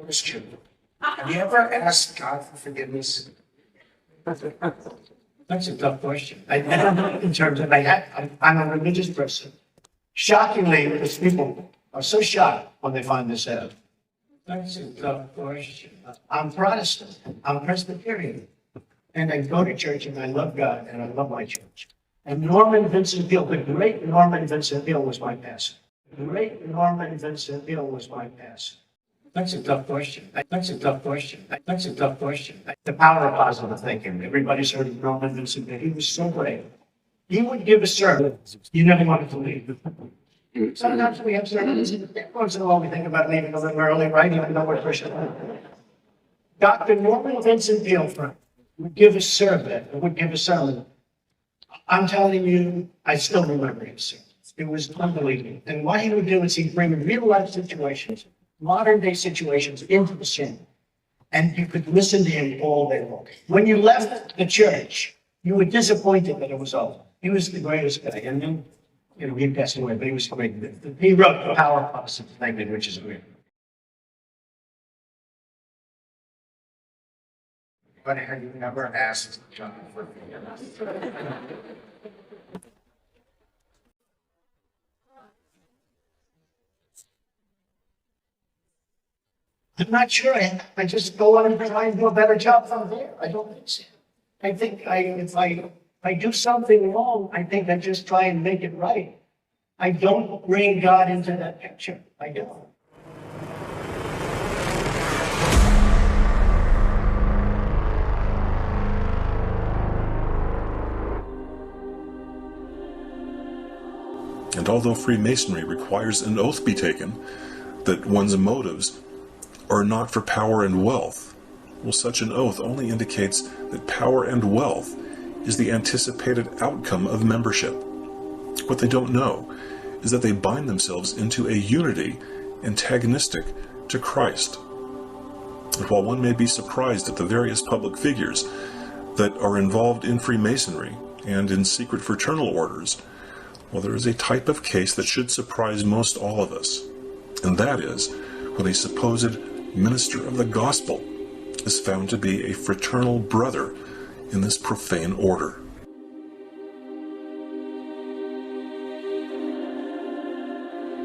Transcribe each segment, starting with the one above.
Christian. Have you ever asked God for forgiveness? That's a tough question. I don't know in terms of, I'm a religious person. Shockingly, because people are so shocked when they find this out. That's a tough question. I'm Protestant. I'm Presbyterian. And I go to church and I love God and I love my church. And Norman Vincent Peale, the great Norman Vincent Peale was my pastor. The great Norman Vincent Peale was my pastor. That's a tough question. That's a tough question. That's a tough question. The power of positive thinking. Everybody's heard of Norman Vincent Peale. He was so great. He would give a sermon. You never wanted to leave. Sometimes we have sermons. Once in a while we think about leaving a little early, right? Even though we're Christian. Dr. Norman Vincent Peale would give a sermon. I'm telling you, I still remember his sermon. It was unbelievable. And what he would do is he'd bring real life situations, modern day situations into the sermon. And you could listen to him all day long. When you left the church, you were disappointed that it was over. He was the greatest guy. And then, he passed away, but he was great. He wrote The Power of Positive Thinking, which is great. But have you never asked John for forgiveness? I'm not sure. I just go on and try and do a better job from there. I don't think so. I think if I do something wrong, I think I just try and make it right. I don't bring God into that picture. I don't. And although Freemasonry requires an oath be taken that one's motives are not for power and wealth, well, such an oath only indicates that power and wealth is the anticipated outcome of membership. What they don't know is that they bind themselves into a unity antagonistic to Christ. And while one may be surprised at the various public figures that are involved in Freemasonry and in secret fraternal orders, well, there is a type of case that should surprise most all of us, and that is when a supposed minister of the gospel is found to be a fraternal brother in this profane order.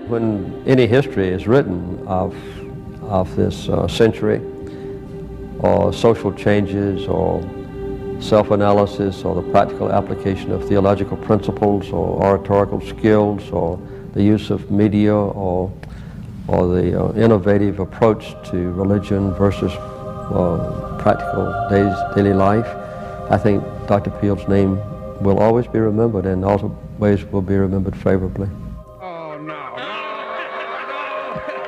When any history is written of this century, or social changes, or self-analysis, or the practical application of theological principles, or oratorical skills, or the use of media, or the innovative approach to religion versus practical daily life, I think Dr. Peale's name will always be remembered, and always will be remembered favorably. Oh, no.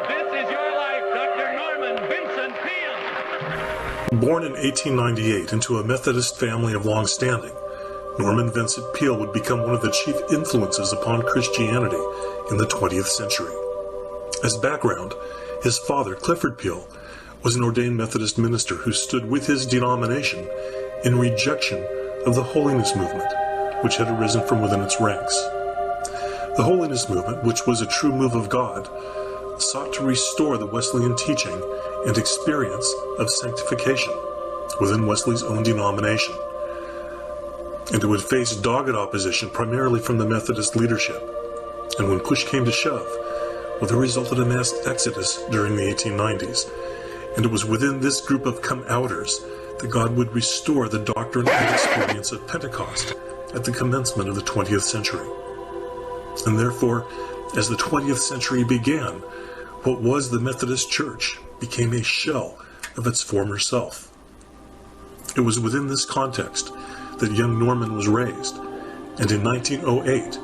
This is your life, Dr. Norman Vincent Peale. Born in 1898 into a Methodist family of long standing, Norman Vincent Peale would become one of the chief influences upon Christianity in the 20th century. As background, his father, Clifford Peale, was an ordained Methodist minister who stood with his denomination in rejection of the holiness movement, which had arisen from within its ranks. The holiness movement, which was a true move of God, sought to restore the Wesleyan teaching and experience of sanctification within Wesley's own denomination. And it would face dogged opposition primarily from the Methodist leadership. And when push came to shove, well, there resulted a mass exodus during the 1890s. And it was within this group of come-outers that God would restore the doctrine and experience of Pentecost at the commencement of the 20th century. And therefore, as the 20th century began, what was the Methodist Church became a shell of its former self. It was within this context that young Norman was raised, and in 1908,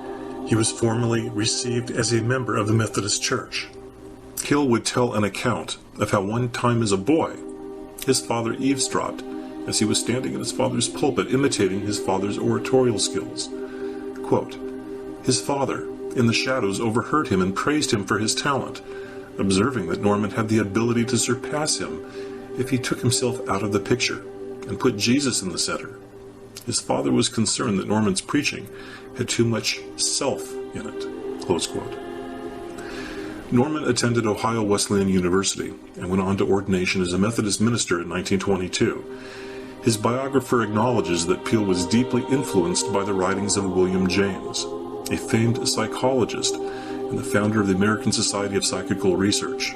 he was formally received as a member of the Methodist Church. Peale would tell an account of how one time as a boy, his father eavesdropped as he was standing in his father's pulpit imitating his father's oratorial skills. Quote, his father, in the shadows, overheard him and praised him for his talent, observing that Norman had the ability to surpass him if he took himself out of the picture and put Jesus in the center. His father was concerned that Norman's preaching had too much self in it. Close quote. Norman attended Ohio Wesleyan University and went on to ordination as a Methodist minister in 1922. His biographer acknowledges that Peale was deeply influenced by the writings of William James, a famed psychologist and the founder of the American Society of Psychical Research.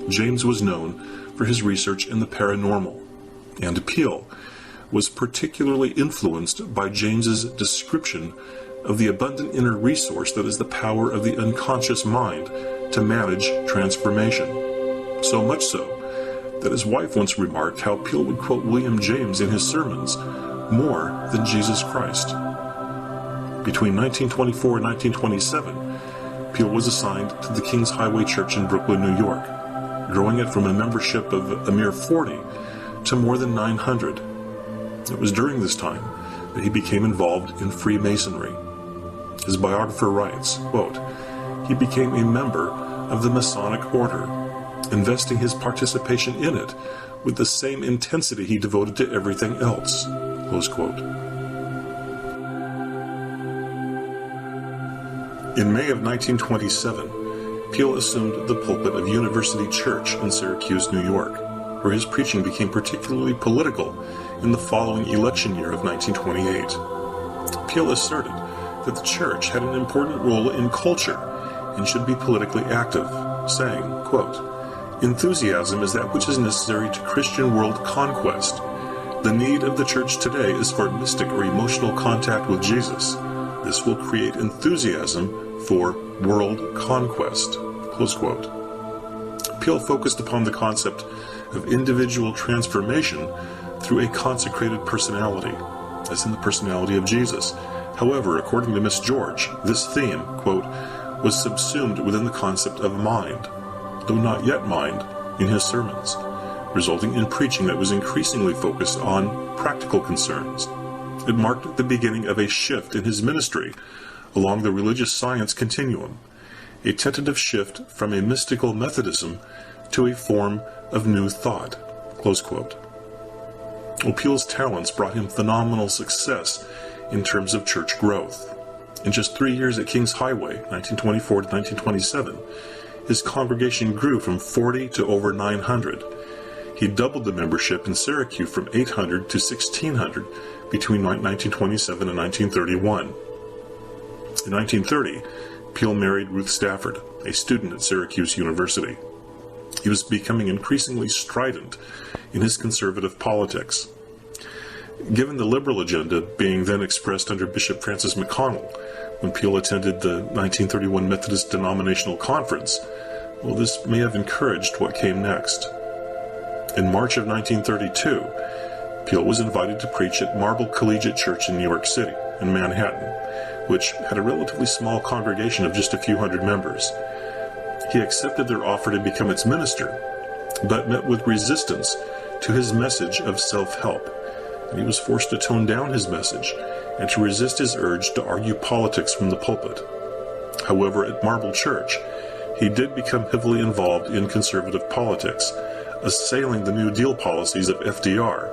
James was known for his research in the paranormal, and Peale was particularly influenced by James's description of the abundant inner resource that is the power of the unconscious mind to manage transformation. So much so that his wife once remarked how Peale would quote William James in his sermons more than Jesus Christ. Between 1924 and 1927, Peale was assigned to the King's Highway Church in Brooklyn, New York, growing it from a membership of a mere 40 to more than 900. It was during this time that he became involved in Freemasonry. His biographer writes, quote, "He became a member of the Masonic Order, investing his participation in it with the same intensity he devoted to everything else." Close quote. In May of 1927, Peale assumed the pulpit of University Church in Syracuse, New York, where his preaching became particularly political in the following election year of 1928. Peale asserted that the church had an important role in culture and should be politically active, saying, quote, "Enthusiasm is that which is necessary to Christian world conquest. The need of the church today is for mystic or emotional contact with Jesus. This will create enthusiasm for world conquest." Close quote. Peale focused upon the concept of individual transformation through a consecrated personality, as in the personality of Jesus. However, according to Miss George, this theme, quote, was subsumed within the concept of mind, though not yet mind, in his sermons, resulting in preaching that was increasingly focused on practical concerns. It marked the beginning of a shift in his ministry along the religious science continuum, a tentative shift from a mystical Methodism to a form of new thought. Close quote. Peale's talents brought him phenomenal success in terms of church growth. In just 3 years at King's Highway, 1924 to 1927, his congregation grew from 40 to over 900. He doubled the membership in Syracuse from 800 to 1,600 between 1927 and 1931. In 1930, Peale married Ruth Stafford, a student at Syracuse University. He was becoming increasingly strident in his conservative politics. Given the liberal agenda being then expressed under Bishop Francis McConnell when Peale attended the 1931 Methodist Denominational Conference, well, this may have encouraged what came next. In March of 1932, Peale was invited to preach at Marble Collegiate Church in New York City and Manhattan, which had a relatively small congregation of just a few hundred members. He accepted their offer to become its minister, but met with resistance to his message of self-help, and he was forced to tone down his message and to resist his urge to argue politics from the pulpit. However, at Marble Church, he did become heavily involved in conservative politics, assailing the New Deal policies of FDR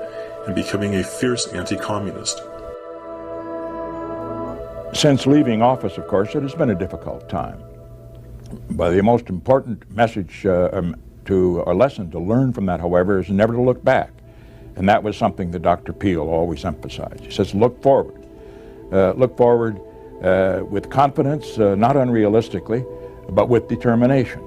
and becoming a fierce anti-communist. Since leaving office, of course, it has been a difficult time. But the most important message or lesson to learn from that, however, is never to look back. And that was something that Dr. Peale always emphasized. He says, look forward. Look forward with confidence, not unrealistically, but with determination.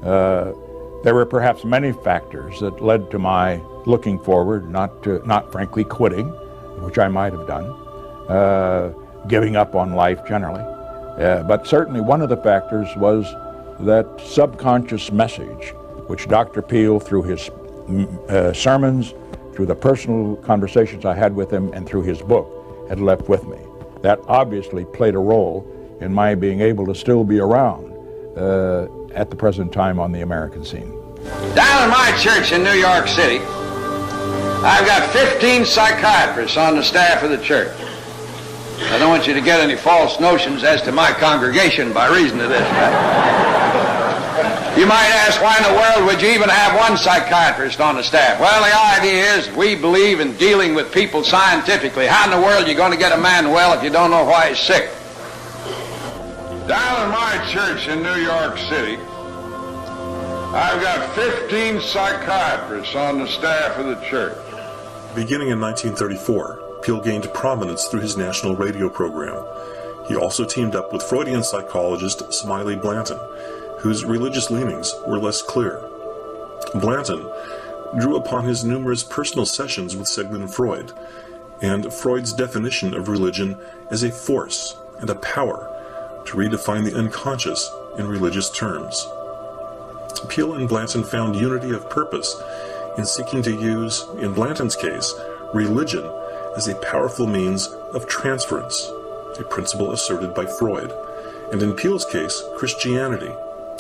There were perhaps many factors that led to my looking forward, not frankly quitting, which I might have done, giving up on life generally. But certainly one of the factors was that subconscious message which Dr. Peale, through his sermons, through the personal conversations I had with him, and through his book, had left with me. That obviously played a role in my being able to still be around at the present time on the American scene. Down in my church in New York City, I've got 15 psychiatrists on the staff of the church. I don't want you to get any false notions as to my congregation by reason of this. You might ask, why in the world would you even have one psychiatrist on the staff? Well, the idea is we believe in dealing with people scientifically. How in the world are you going to get a man well if you don't know why he's sick? Down in my church in New York City, I've got 15 psychiatrists on the staff of the church. Beginning in 1934, Peale gained prominence through his national radio program. He also teamed up with Freudian psychologist Smiley Blanton, whose religious leanings were less clear. Blanton drew upon his numerous personal sessions with Sigmund Freud and Freud's definition of religion as a force and a power to redefine the unconscious in religious terms. Peale and Blanton found unity of purpose in seeking to use, in Blanton's case, religion as a powerful means of transference, a principle asserted by Freud, and in Peale's case, Christianity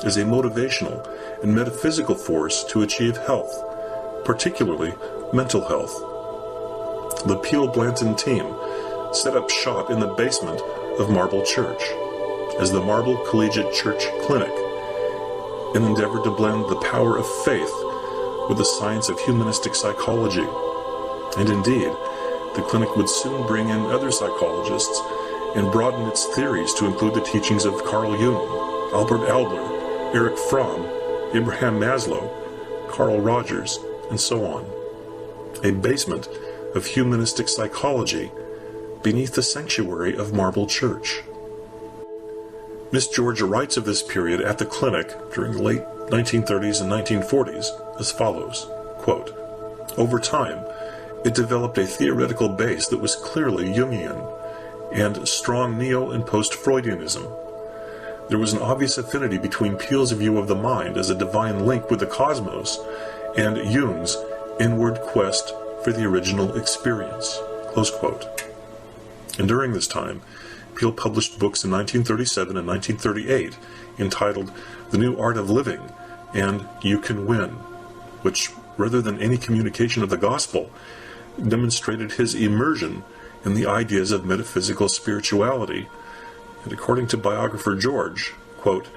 as a motivational and metaphysical force to achieve health, particularly mental health. The Peale-Blanton team set up shop in the basement of Marble Church as the Marble Collegiate Church Clinic, and endeavored to blend the power of faith with the science of humanistic psychology. And indeed, the clinic would soon bring in other psychologists and broaden its theories to include the teachings of Carl Jung, Albert Adler, Erich Fromm, Abraham Maslow, Carl Rogers, and so on. A basement of humanistic psychology beneath the sanctuary of Marble Church. Miss Georgia writes of this period at the clinic during the late 1930s and 1940s as follows, quote, "Over time, it developed a theoretical base that was clearly Jungian and strong neo- and post-Freudianism. There was an obvious affinity between Peale's view of the mind as a divine link with the cosmos and Jung's inward quest for the original experience," close quote. And during this time, Peale published books in 1937 and 1938 entitled The New Art of Living and You Can Win, which, rather than any communication of the gospel, demonstrated his immersion in the ideas of metaphysical spirituality, and according to biographer George, quote,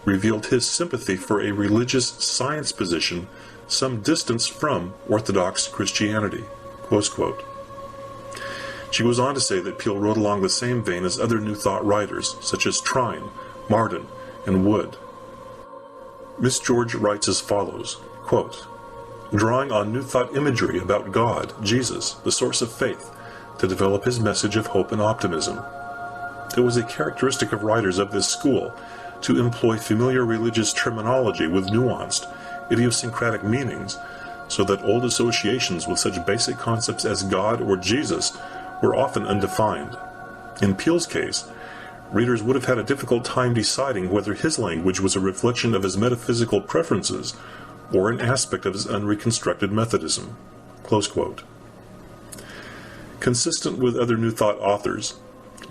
revealed his sympathy for a religious science position some distance from Orthodox Christianity, close quote. She goes on to say that Peale wrote along the same vein as other New Thought writers, such as Trine, Marden, and Wood. Miss George writes as follows, quote, "Drawing on New Thought imagery about God, Jesus, the source of faith, to develop his message of hope and optimism. It was a characteristic of writers of this school to employ familiar religious terminology with nuanced, idiosyncratic meanings, so that old associations with such basic concepts as God or Jesus were often undefined. In Peale's case, readers would have had a difficult time deciding whether his language was a reflection of his metaphysical preferences or an aspect of his unreconstructed Methodism," close quote. Consistent with other New Thought authors,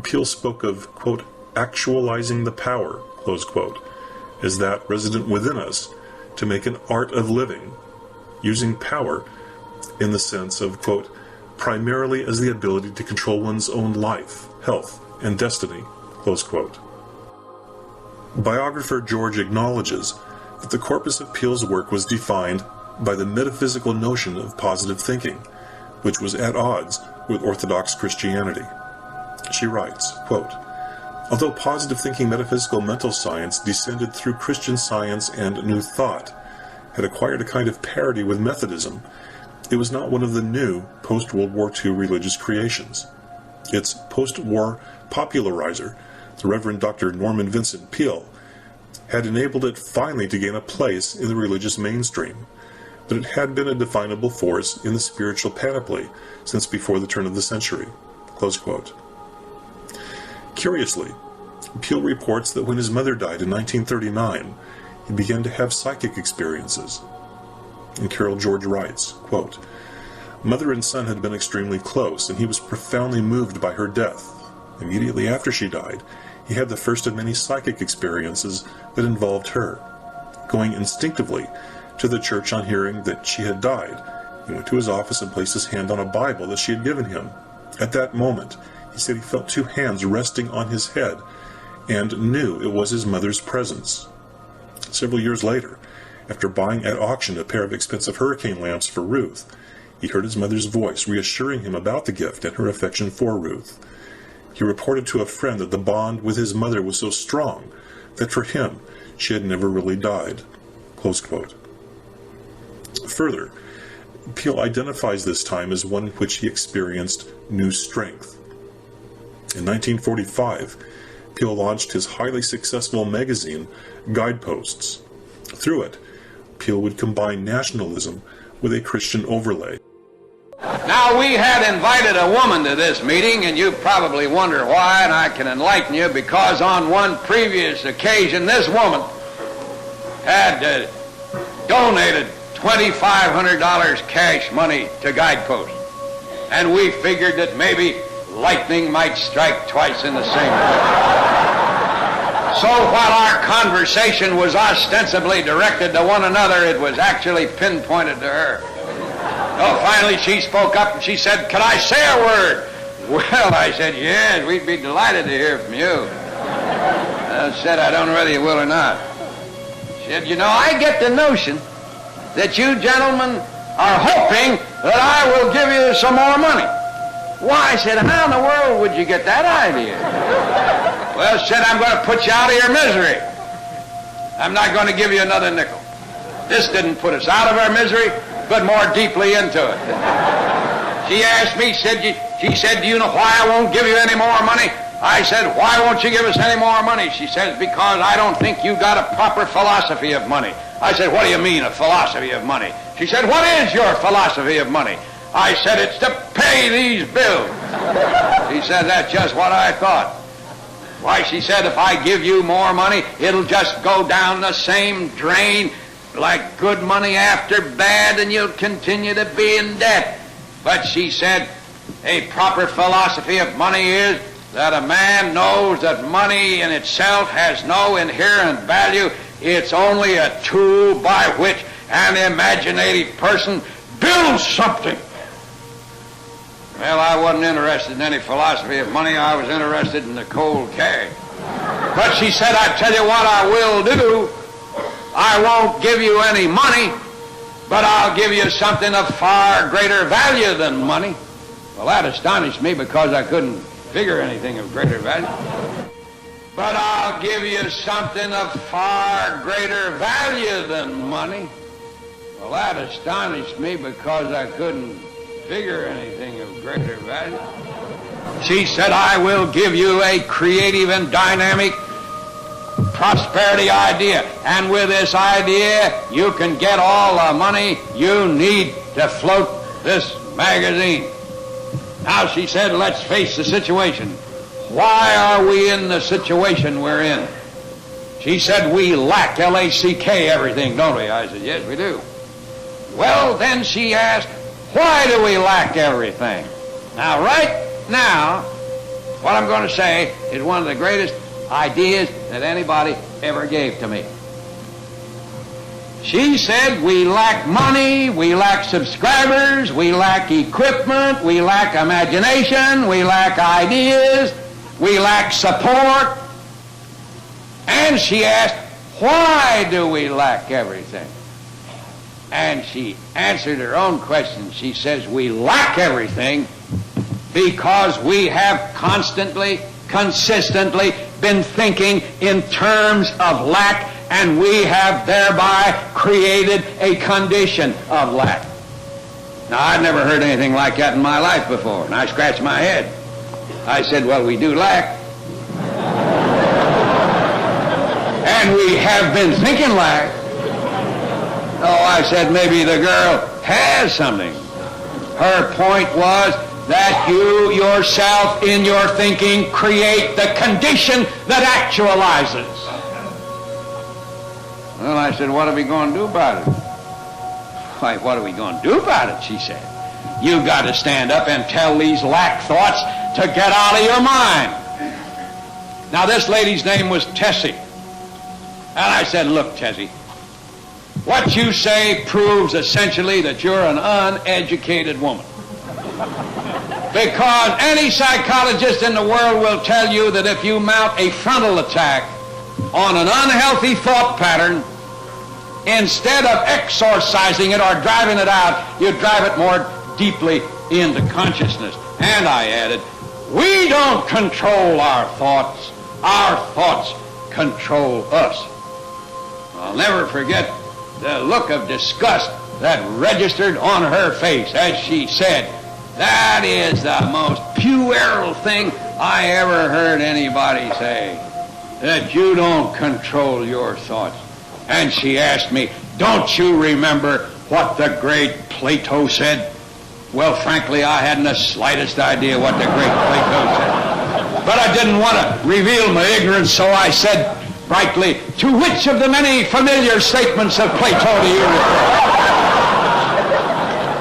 Peale spoke of, quote, "actualizing the power," close quote, as that resident within us to make an art of living, using power in the sense of, quote, "primarily as the ability to control one's own life, health, and destiny," close quote. Biographer George acknowledges that the corpus of Peale's work was defined by the metaphysical notion of positive thinking, which was at odds with Orthodox Christianity. She writes, quote, "Although positive thinking metaphysical mental science descended through Christian Science and New Thought, had acquired a kind of parity with Methodism, it was not one of the new post-World War II religious creations. Its post-war popularizer, the Reverend Dr. Norman Vincent Peale, had enabled it finally to gain a place in the religious mainstream, but it had been a definable force in the spiritual panoply since before the turn of the century," close quote. Curiously, Peale reports that when his mother died in 1939, he began to have psychic experiences. And Carol George writes, quote, "Mother and son had been extremely close, and he was profoundly moved by her death. Immediately after she died, he had the first of many psychic experiences that involved her. Going instinctively to the church on hearing that she had died, he went to his office and placed his hand on a Bible that she had given him. At that moment, he said he felt two hands resting on his head and knew it was his mother's presence. Several years later, after buying at auction a pair of expensive hurricane lamps for Ruth, he heard his mother's voice reassuring him about the gift and her affection for Ruth. He reported to a friend that the bond with his mother was so strong that for him she had never really died," close quote. Further, Peale identifies this time as one in which he experienced new strength. In 1945, Peale launched his highly successful magazine, Guideposts. Through it, Peale would combine nationalism with a Christian overlay. Now, we had invited a woman to this meeting, and you probably wonder why, and I can enlighten you, because on one previous occasion, this woman had donated $2,500 cash money to Guideposts. And we figured that maybe lightning might strike twice in the same place. So while our conversation was ostensibly directed to one another, it was actually pinpointed to her. Oh, finally she spoke up and she said, "Can I say a word?" Well, I said, "Yes, we'd be delighted to hear from you." I said, "I don't know whether you will or not." She said, "You know, I get the notion that you gentlemen are hoping that I will give you some more money." Why, I said, "How in the world would you get that idea?" Well, she said, "I'm going to put you out of your misery. I'm not going to give you another nickel." This didn't put us out of our misery, but more deeply into it. She asked me, she said, "Do you know why I won't give you any more money?" I said, "Why won't you give us any more money?" She says, "Because I don't think you got a proper philosophy of money." I said, "What do you mean, a philosophy of money?" She said, "What is your philosophy of money?" I said, "It's to pay these bills." She said, "That's just what I thought." Why, she said, "If I give you more money, it'll just go down the same drain like good money after bad, and you'll continue to be in debt." But she said, "A proper philosophy of money is that a man knows that money in itself has no inherent value. It's only a tool by which an imaginative person builds something." Well, I wasn't interested in any philosophy of money. I was interested in the cold cash. But she said, "I tell you what I will do. I won't give you any money, but I'll give you something of far greater value than money." Well, that astonished me because I couldn't figure anything of greater value. "But I'll give you something of far greater value than money." Well, that astonished me because I couldn't figure anything of greater value. She said, "I will give you a creative and dynamic prosperity idea, and with this idea you can get all the money you need to float this magazine." Now, she said, "Let's face the situation. Why are we in the situation we're in?" She said, "We lack, L-A-C-K, everything, don't we?" I said, "Yes, we do." Well, then she asked, "Why do we lack everything?" Now, right now, what I'm going to say is one of the greatest ideas that anybody ever gave to me. She said, "We lack money, we lack subscribers, we lack equipment, we lack imagination, we lack ideas, we lack support." And she asked, "Why do we lack everything?" And she answered her own question. She says, "We lack everything because we have constantly, consistently been thinking in terms of lack, and we have thereby created a condition of lack." Now, I'd never heard anything like that in my life before, and I scratched my head. I said, "Well, we do lack. And we have been thinking lack." Oh, I said, maybe the girl has something. Her point was that you yourself in your thinking create the condition that actualizes. Well, I said, "What are we going to do about it?" "Why, what are we going to do about it?" she said. "You've got to stand up and tell these lack thoughts to get out of your mind." Now, this lady's name was Tessie. And I said, "Look, Tessie, what you say proves essentially that you're an uneducated woman. Because any psychologist in the world will tell you that if you mount a frontal attack on an unhealthy thought pattern, instead of exorcising it or driving it out, you drive it more deeply into consciousness." And I added, "We don't control our thoughts control us." I'll never forget the look of disgust that registered on her face as she said, "That is the most puerile thing I ever heard anybody say, that you don't control your thoughts." And she asked me, "Don't you remember what the great Plato said?" Well, frankly, I hadn't the slightest idea what the great Plato said. But I didn't want to reveal my ignorance, so I said brightly, "To which of the many familiar statements of Plato do you refer?"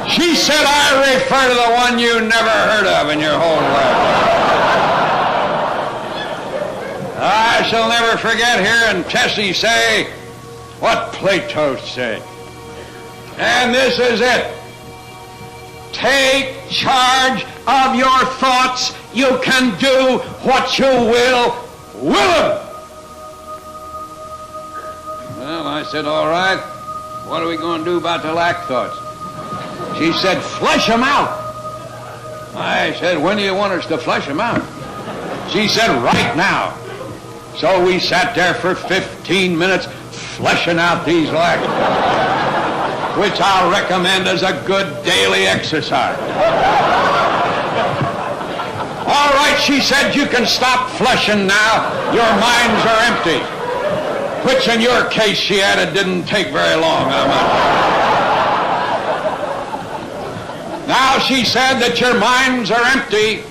She said, "I refer to the one you never heard of in your whole life." I shall never forget hearing Tessie say what Plato said. And this is it. Take charge of your thoughts. You can do what you will them. Well, I said, "All right. What are we going to do about the lack thoughts?" She said, "Flush them out." I said, "When do you want us to flush them out?" She said, "Right now." So we sat there for 15 minutes flushing out these lacks, which I'll recommend as a good daily exercise. "All right," she said, "you can stop flushing now. Your minds are empty." Which in your case, she added, didn't take very long. Now she said that your minds are empty.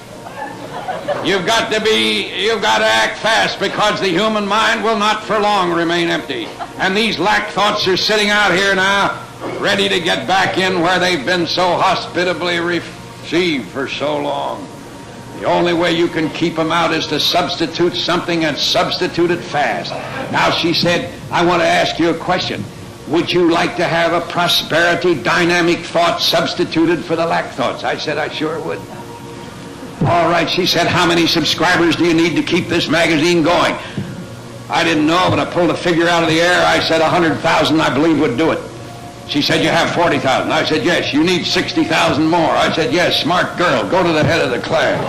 You've got to act fast, because the human mind will not for long remain empty. And these lack thoughts are sitting out here now, ready to get back in where they've been so hospitably received for so long. The only way you can keep them out is to substitute something, and substitute it fast. Now she said, "I want to ask you a question. Would you like to have a prosperity dynamic thought substituted for the lack thoughts?" I said, "I sure would." "All right," she said, "how many subscribers do you need to keep this magazine going?" I didn't know, but I pulled a figure out of the air. I said 100,000, I believe, would do it. She said, "You have 40,000. I said, "Yes." "You need 60,000 more." I said, "Yes." "Smart girl. Go to the head of the class."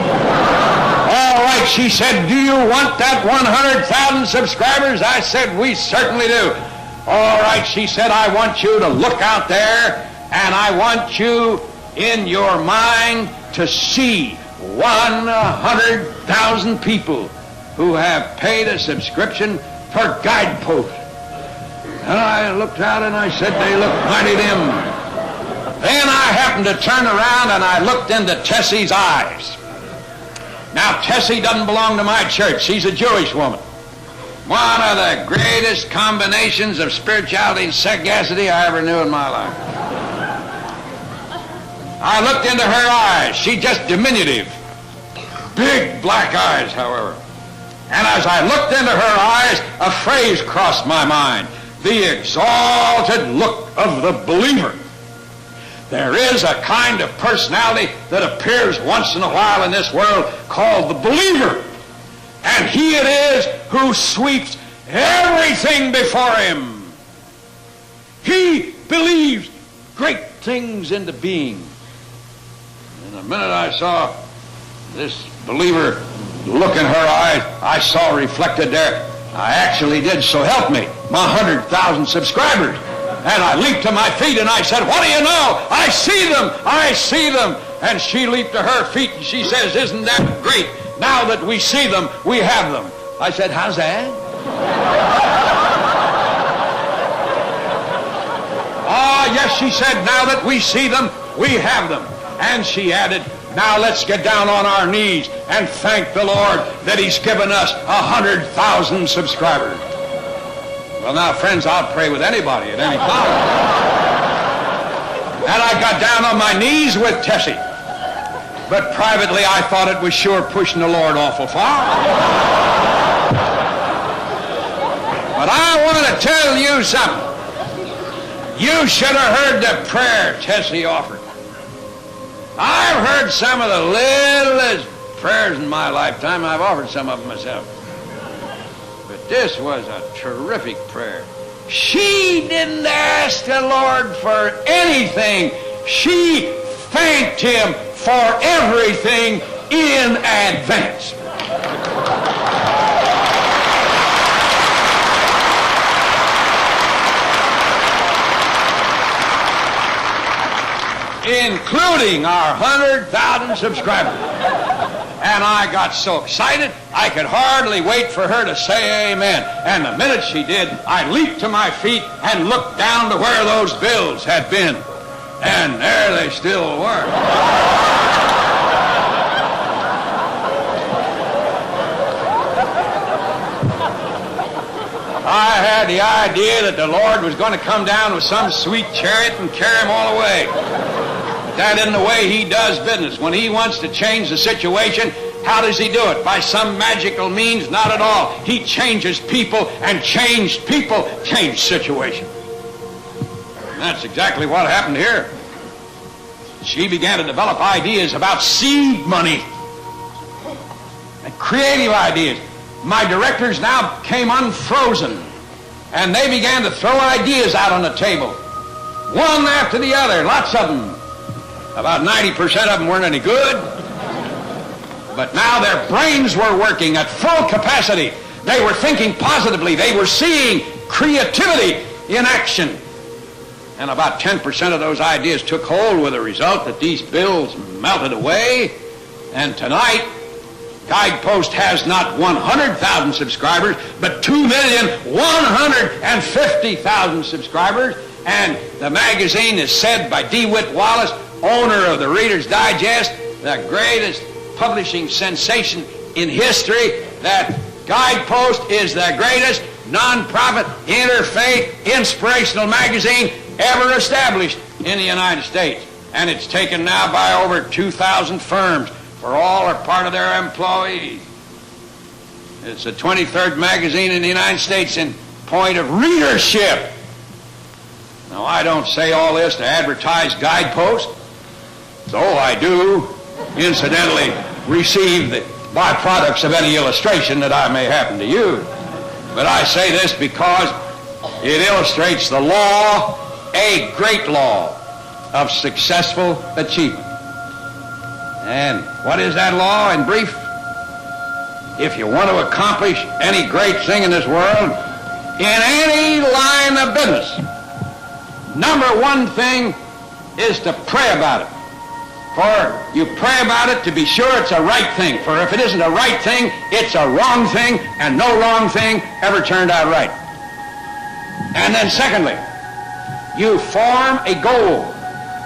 "All right," she said, "do you want that 100,000 subscribers?" I said, "We certainly do." "All right," she said, "I want you to look out there, and I want you in your mind to see 100,000 people who have paid a subscription for Guideposts." And I looked out and I said, "They look mighty dim." Then I happened to turn around and I looked into Tessie's eyes. Now, Tessie doesn't belong to my church. She's a Jewish woman. One of the greatest combinations of spirituality and sagacity I ever knew in my life. I looked into her eyes. She's just diminutive. Big black eyes, however. And as I looked into her eyes, a phrase crossed my mind. The exalted look of the believer. There is a kind of personality that appears once in a while in this world called the believer. And he it is who sweeps everything before him. He believes great things into being. And the minute I saw this believer look in her eyes, I saw reflected there, I actually did, so help me, my 100,000 subscribers. And I leaped to my feet and I said, "What do you know? I see them! I see them!" And she leaped to her feet and she says, "Isn't that great? Now that we see them, we have them." I said, "How's that?" "Ah, yes," she said, "now that we see them, we have them." And she added, "Now let's get down on our knees and thank the Lord that he's given us 100,000 subscribers." Well, now, friends, I'll pray with anybody at any time. And I got down on my knees with Tessie. But privately, I thought it was sure pushing the Lord awful far. But I want to tell you something. You should have heard the prayer Tessie offered. I've heard some of the littlest prayers in my lifetime. I've offered some of them myself. But this was a terrific prayer. She didn't ask the Lord for anything. She thanked him for everything in advance. including our 100,000 subscribers. And I got so excited, I could hardly wait for her to say amen. And the minute she did, I leaped to my feet and looked down to where those bills had been. And there they still were. I had the idea that the Lord was going to come down with some sweet chariot and carry them all away. But that isn't the way he does business. When he wants to change the situation, how does he do it? By some magical means? Not at all. He changes people, and changed people change situations. And that's exactly what happened here. She began to develop ideas about seed money and creative ideas. My directors now came unfrozen, and they began to throw ideas out on the table, one after the other, lots of them. About 90% of them weren't any good, but now their brains were working at full capacity. They were thinking positively. They were seeing creativity in action. And about 10% of those ideas took hold, with the result that these bills melted away. And tonight, Guidepost has not 100,000 subscribers, but 2,150,000 subscribers. And the magazine is said by DeWitt Wallace, owner of the Reader's Digest, the greatest publishing sensation in history, that Guidepost is the greatest non-profit, interfaith, inspirational magazine ever established in the United States. And it's taken now by over 2,000 firms, for all or part of their employees. It's the 23rd magazine in the United States in point of readership. Now, I don't say all this to advertise Guidepost, though I do, incidentally, receive the byproducts of any illustration that I may happen to use. But I say this because it illustrates the law, a great law, of successful achievement. And what is that law in brief? If you want to accomplish any great thing in this world, in any line of business, number one thing is to pray about it. For you pray about it to be sure it's a right thing. For if it isn't a right thing, it's a wrong thing, and no wrong thing ever turned out right. And then secondly, you form a goal.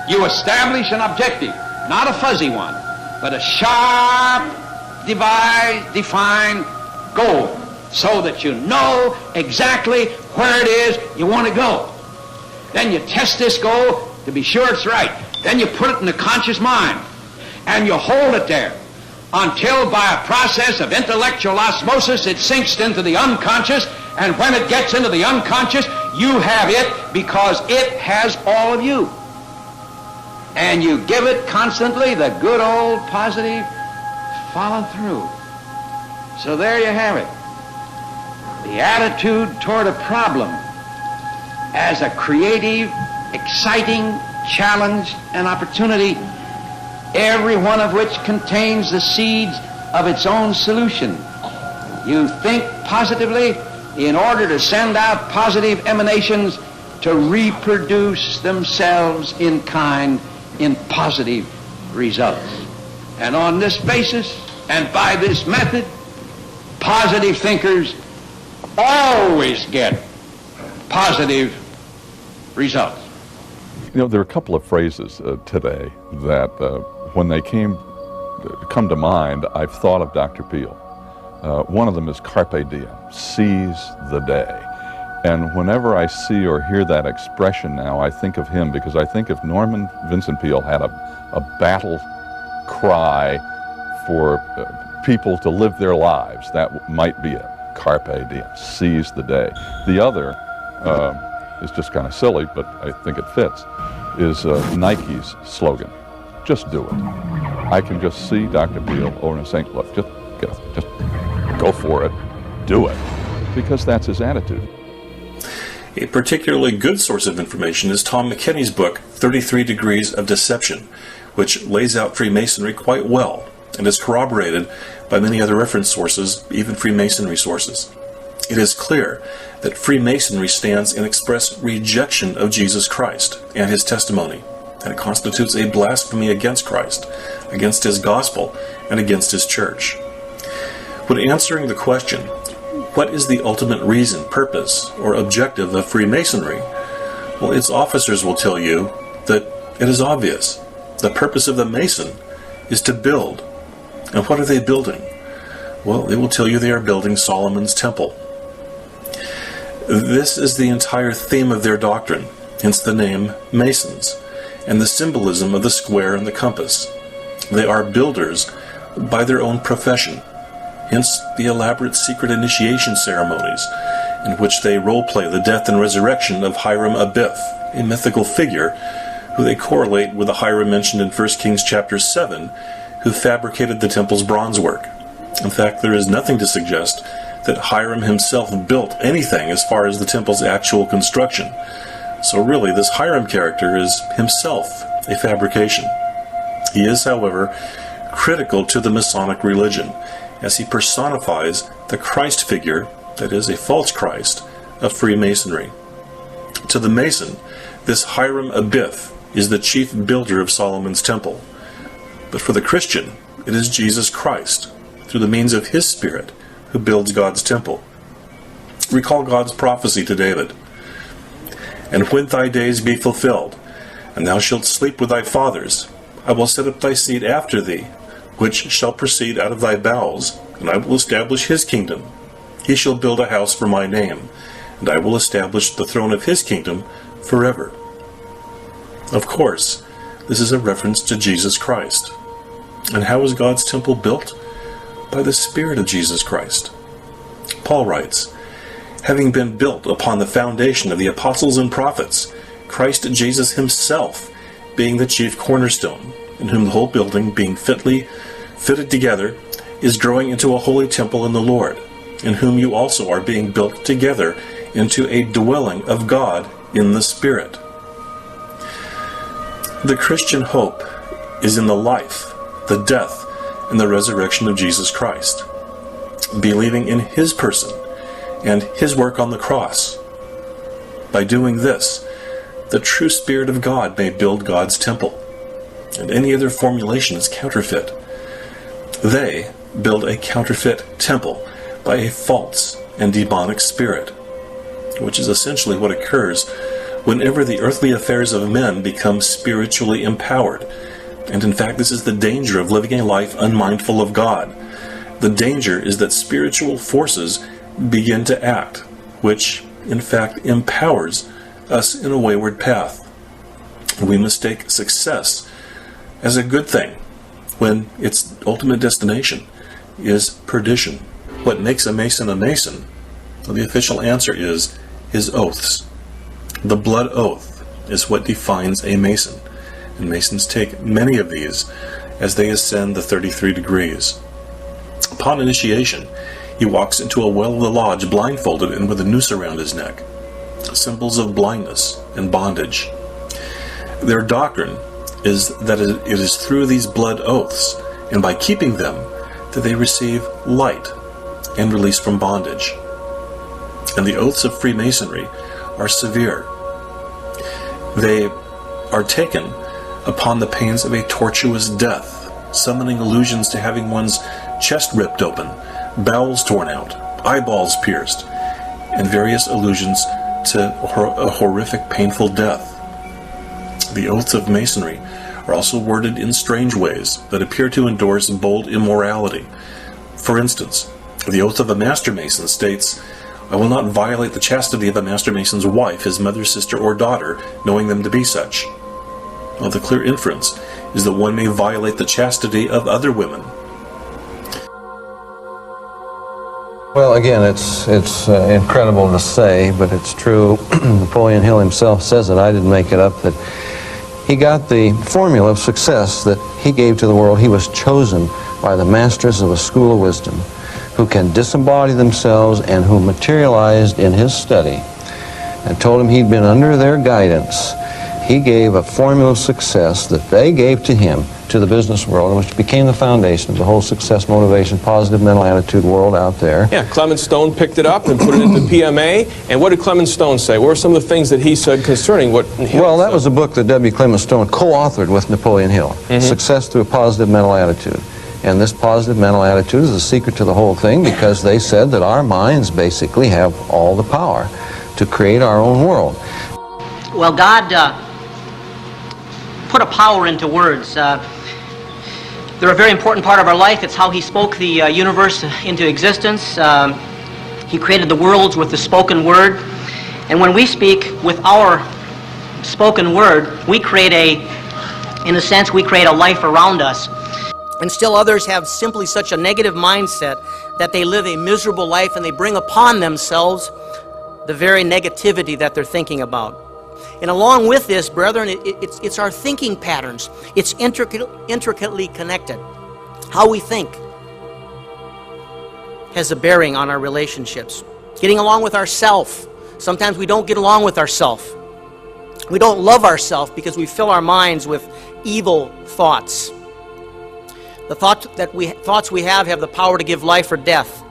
You establish an objective, not a fuzzy one, but a sharp, defined goal, so that you know exactly where it is you want to go. Then you test this goal to be sure it's right. Then you put it in the conscious mind, and you hold it there until, by a process of intellectual osmosis, it sinks into the unconscious, and when it gets into the unconscious, you have it because it has all of you. And you give it constantly the good old positive follow through. So there you have it. The attitude toward a problem as a creative, exciting challenge and opportunity, every one of which contains the seeds of its own solution. You think positively in order to send out positive emanations to reproduce themselves in kind in positive results. And on this basis and by this method, positive thinkers always get positive results. You know, there are a couple of phrases today that when they come to mind, I've thought of Dr. Peale. One of them is carpe diem, seize the day. And whenever I see or hear that expression now, I think of him, because I think if Norman Vincent Peale had a battle cry for people to live their lives, that might be it. Carpe diem, seize the day. The other is just kind of silly, but I think it fits, is Nike's slogan, just do it. I can just see Dr. Peale over and saying, look, just go for it, do it, because that's his attitude. A particularly good source of information is Tom McKinney's book, 33 Degrees of Deception, which lays out Freemasonry quite well and is corroborated by many other reference sources, even Freemasonry sources. It is clear that Freemasonry stands in express rejection of Jesus Christ and his testimony, and it constitutes a blasphemy against Christ, against his gospel, and against his church. When answering the question, what is the ultimate reason, purpose, or objective of Freemasonry? Well, its officers will tell you that it is obvious. The purpose of the Mason is to build. And what are they building? Well, they will tell you they are building Solomon's temple. This is the entire theme of their doctrine, hence the name Masons, and the symbolism of the square and the compass. They are builders by their own profession, hence the elaborate secret initiation ceremonies in which they role-play the death and resurrection of Hiram Abiff, a mythical figure who they correlate with the Hiram mentioned in 1 Kings chapter 7, who fabricated the temple's bronze work. In fact, there is nothing to suggest that Hiram himself built anything as far as the temple's actual construction. So really, this Hiram character is himself a fabrication. He is, however, critical to the Masonic religion, as he personifies the Christ figure, that is, a false Christ, of Freemasonry. To the Mason, this Hiram Abiff is the chief builder of Solomon's temple. But for the Christian, it is Jesus Christ, through the means of his Spirit, who builds God's temple. Recall God's prophecy to David. And when thy days be fulfilled, and thou shalt sleep with thy fathers, I will set up thy seed after thee, which shall proceed out of thy bowels, and I will establish his kingdom. He shall build a house for my name, and I will establish the throne of his kingdom forever. Of course, this is a reference to Jesus Christ. And how is God's temple built? By the Spirit of Jesus Christ. Paul writes, having been built upon the foundation of the apostles and prophets, Christ Jesus himself being the chief cornerstone, in whom the whole building, being fitted together, is growing into a holy temple in the Lord, in whom you also are being built together into a dwelling of God in the Spirit. The Christian hope is in the life, the death, and the resurrection of Jesus Christ, believing in his person and his work on the cross. By doing this, the true Spirit of God may build God's temple, and any other formulation is counterfeit. They build a counterfeit temple by a false and demonic spirit, which is essentially what occurs whenever the earthly affairs of men become spiritually empowered. And in fact, this is the danger of living a life unmindful of God. The danger is that spiritual forces begin to act, which in fact empowers us in a wayward path. We mistake success as a good thing when its ultimate destination is perdition. What makes a Mason a Mason? Well, the official answer is his oaths. The blood oath is what defines a Mason, and Masons take many of these as they ascend the 33 degrees. Upon initiation, he walks into a well of the lodge blindfolded and with a noose around his neck, symbols of blindness and bondage. Their doctrine is that it is through these blood oaths, and by keeping them, that they receive light and release from bondage. And the oaths of Freemasonry are severe. They are taken upon the pains of a tortuous death, summoning allusions to having one's chest ripped open, bowels torn out, eyeballs pierced, and various allusions to a horrific, painful death. The oaths of Masonry are also worded in strange ways that appear to endorse bold immorality. For instance, the oath of a Master Mason states, I will not violate the chastity of a Master Mason's wife, his mother, sister, or daughter, knowing them to be such. Well, the clear inference is that one may violate the chastity of other women. Well, again, it's incredible to say, but it's true. Napoleon Hill himself says it. I didn't make it up. That he got the formula of success that he gave to the world. He was chosen by the masters of a school of wisdom who can disembody themselves and who materialized in his study and told him he'd been under their guidance. he gave a formula of success that they gave to him, to the business world, which became the foundation of the whole success, motivation, positive mental attitude world out there. Yeah, Clement Stone picked it up and put it into PMA. And what did Clement Stone say? What were some of the things that he said concerning what Hill Well, that said? was a book that W. Clement Stone co-authored with Napoleon Hill, Success Through a Positive Mental Attitude. And this positive mental attitude is the secret to the whole thing, because they said that our minds basically have all the power to create our own world. Well, God put a power into words. They're a very important part of our life. It's how he spoke the universe into existence. He created the worlds with the spoken word. And when we speak with our spoken word, we create in a sense, we create a life around us. And still others have simply such a negative mindset that they live a miserable life, and they bring upon themselves the very negativity that they're thinking about. And along with this, brethren, it's our thinking patterns. It's intricately connected. How we think has a bearing on our relationships. Getting along with ourself. Sometimes we don't get along with ourself. We don't love ourselves because we fill our minds with evil thoughts. The thoughts we have the power to give life or death.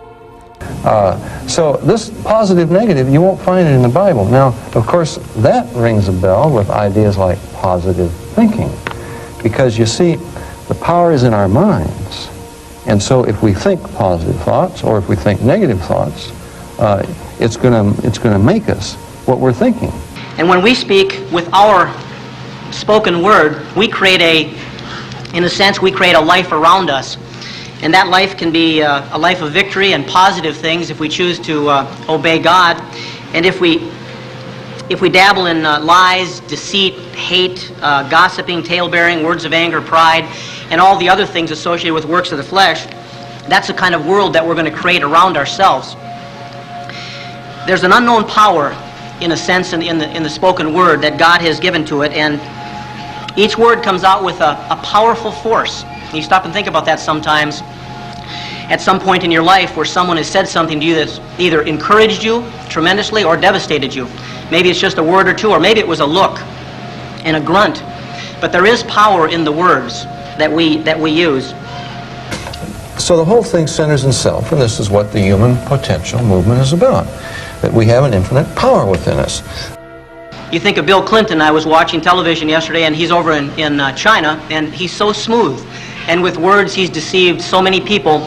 So this positive negative, you won't find it in the Bible. Now, of course, that rings a bell with ideas like positive thinking, because you see, the power is in our minds. And so if we think positive thoughts, or if we think negative thoughts, it's gonna make us what we're thinking. And when we speak with our spoken word, we create in a sense, we create a life around us. And that life can be a life of victory and positive things if we choose to obey God. And if we dabble in lies, deceit, hate, gossiping, tale-bearing, words of anger, pride, and all the other things associated with works of the flesh, that's the kind of world that we're going to create around ourselves. There's an unknown power, in a sense, in the spoken word that God has given to it, and each word comes out with a powerful force. You stop and think about that sometimes. At some point in your life where someone has said something to you that's either encouraged you tremendously or devastated you. Maybe it's just a word or two, or maybe it was a look and a grunt. But there is power in the words that we use. So the whole thing centers in self, and this is what the human potential movement is about, that we have an infinite power within us. You think of Bill Clinton. I was watching television yesterday, and he's over in China, and he's so smooth. And with words, he's deceived so many people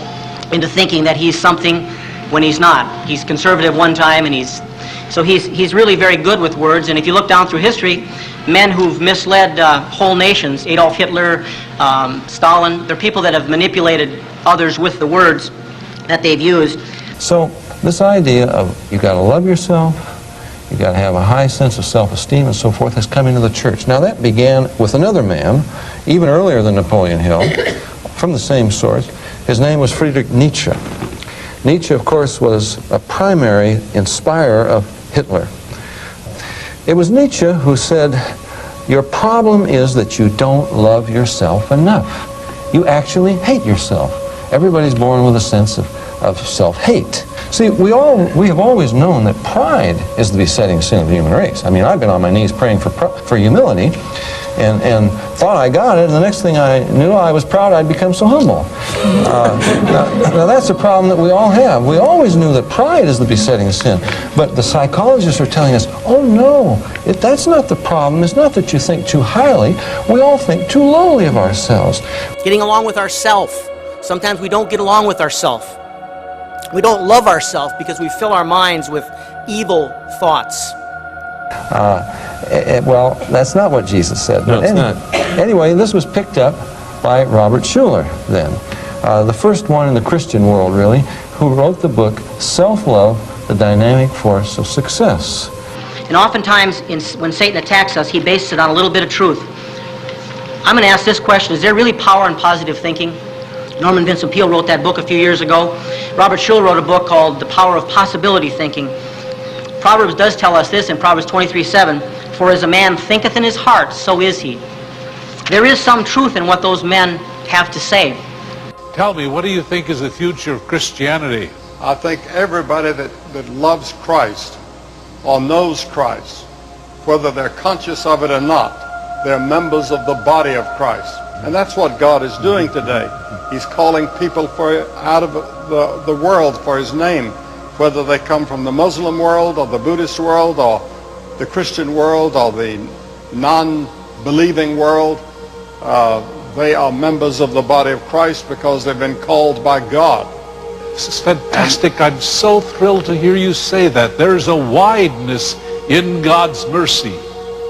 into thinking that he's something when he's not. He's conservative one time, and he's really very good with words. And if you look down through history, men who've misled whole nations, Adolf Hitler, Stalin, they're people that have manipulated others with the words that they've used. So this idea of you got to love yourself, you got to have a high sense of self-esteem and so forth has come into the church. Now that began with another man, even earlier than Napoleon Hill, from the same source. His name was Friedrich Nietzsche. Nietzsche, of course, was a primary inspirer of Hitler. It was Nietzsche who said, your problem is that you don't love yourself enough. You actually hate yourself. Everybody's born with a sense of self-hate. See, we have always known that pride is the besetting sin of the human race. I mean, I've been on my knees praying for humility and thought I got it, and the next thing I knew, I was proud I'd become so humble. Now that's a problem that we all have. We always knew that pride is the besetting sin, but the psychologists are telling us, oh no, that's not the problem. It's not that you think too highly. We all think too lowly of ourselves. Getting along with ourself. Sometimes we don't get along with ourselves. We don't love ourselves because we fill our minds with evil thoughts. Well, that's not what Jesus said. No, it's not. Anyway, this was picked up by Robert Schuller then, the first one in the Christian world, really, who wrote the book Self-Love, the Dynamic Force of Success. And oftentimes, when Satan attacks us, he bases it on a little bit of truth. I'm going to ask this question: is there really power in positive thinking? Norman Vincent Peale wrote that book a few years ago. Robert Schuller wrote a book called The Power of Possibility Thinking. Proverbs does tell us this in Proverbs 23:7, for as a man thinketh in his heart, so is he. There is some truth in what those men have to say. Tell me, what do you think is the future of Christianity? I think everybody that loves Christ or knows Christ whether they're conscious of it or not. They're members of the body of Christ. And that's what God is doing today. He's calling people out of the world for his name, whether they come from the Muslim world or the Buddhist world or the Christian world or the non-believing world. They are members of the body of Christ because they've been called by God. This is fantastic. I'm so thrilled to hear you say that. There's a wideness in God's mercy.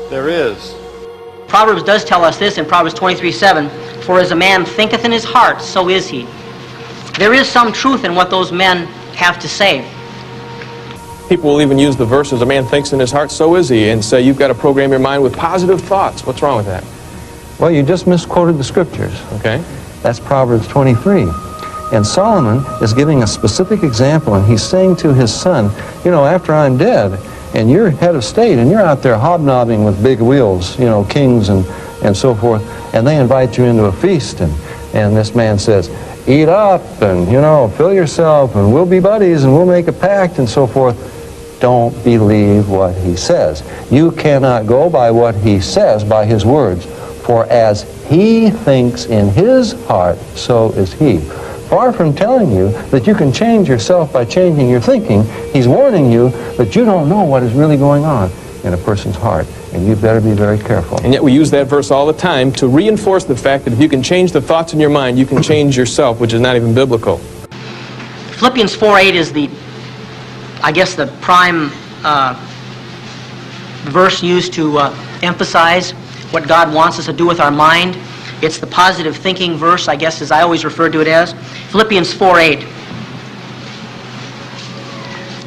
There is. Proverbs does tell us this in Proverbs 23:7, for as a man thinketh in his heart, so is he. There is some truth in what those men have to say. People will even use the verse, as a man thinks in his heart, so is he, and say you've got to program your mind with positive thoughts. What's wrong with that? Well, you just misquoted the scriptures. Okay. That's Proverbs 23. And Solomon is giving a specific example, and he's saying to his son, you know, after I'm dead, and you're head of state, and you're out there hobnobbing with big wheels, you know, kings and so forth, and they invite you into a feast, and this man says, eat up, and, you know, fill yourself, and we'll be buddies, and we'll make a pact, and so forth. Don't believe what he says. You cannot go by what he says, by his words, for as he thinks in his heart, so is he. Far from telling you that you can change yourself by changing your thinking, he's warning you that you don't know what is really going on in a person's heart, and you better be very careful. And yet we use that verse all the time to reinforce the fact that if you can change the thoughts in your mind, you can change yourself, which is not even biblical. Philippians 4:8 is the prime verse used to emphasize what God wants us to do with our mind. It's the positive thinking verse, I guess, as I always refer to it as. Philippians 4:8.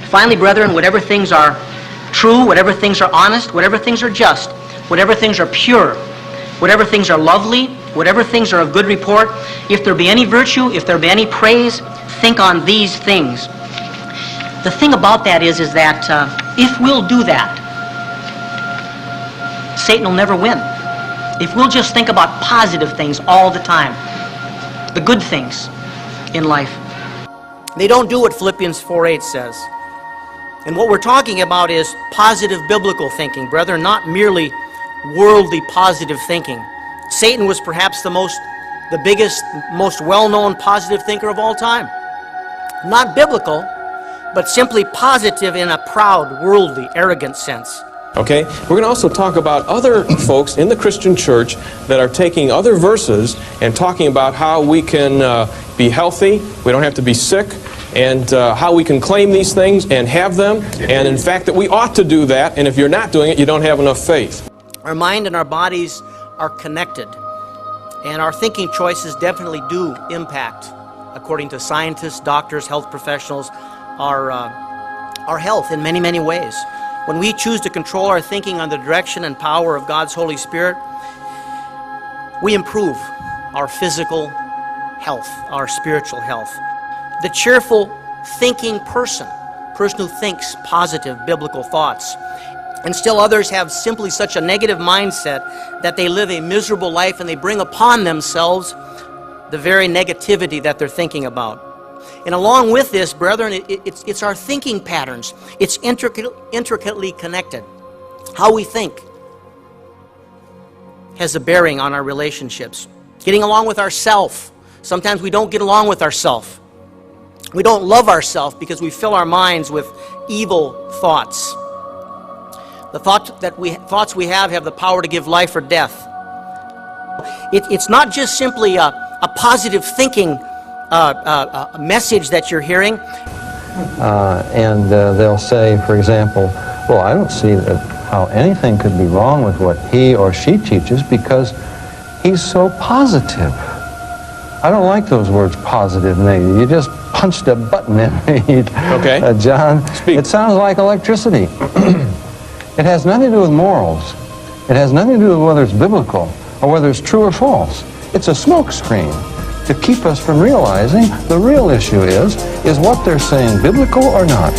Finally, brethren, whatever things are true, whatever things are honest, whatever things are just, whatever things are pure, whatever things are lovely, whatever things are of good report, if there be any virtue, if there be any praise, think on these things. The thing about that is that if we'll do that, Satan will never win. If we'll just think about positive things all the time, the good things in life. They don't do what Philippians 4:8 says. And what we're talking about is positive biblical thinking, brethren, not merely worldly positive thinking. Satan was perhaps the biggest, most well-known positive thinker of all time. Not biblical, but simply positive in a proud, worldly, arrogant sense. Okay? We're going to also talk about other folks in the Christian church that are taking other verses and talking about how we can be healthy, we don't have to be sick, and how we can claim these things and have them, and in fact that we ought to do that, and if you're not doing it, you don't have enough faith. Our mind and our bodies are connected, and our thinking choices definitely do impact, according to scientists, doctors, health professionals, our health in many, many ways. When we choose to control our thinking under the direction and power of God's Holy Spirit, we improve our physical health, our spiritual health. The cheerful thinking person who thinks positive biblical thoughts, and still others have simply such a negative mindset that they live a miserable life and they bring upon themselves the very negativity that they're thinking about. And along with this, brethren, it's our thinking patterns. It's intricately connected. How we think has a bearing on our relationships. Getting along with ourself. Sometimes we don't get along with ourself. We don't love ourselves because we fill our minds with evil thoughts. The thoughts we have the power to give life or death. It's not just simply a positive thinking a message that you're hearing. And they'll say, for example, well, I don't see how anything could be wrong with what he or she teaches because he's so positive. I don't like those words, positive, negative. You just punched a button in me, okay. John. Speak. It sounds like electricity. It has nothing to do with morals. It has nothing to do with whether it's biblical or whether it's true or false. It's a smokescreen to keep us from realizing the real issue is what they're saying biblical or not?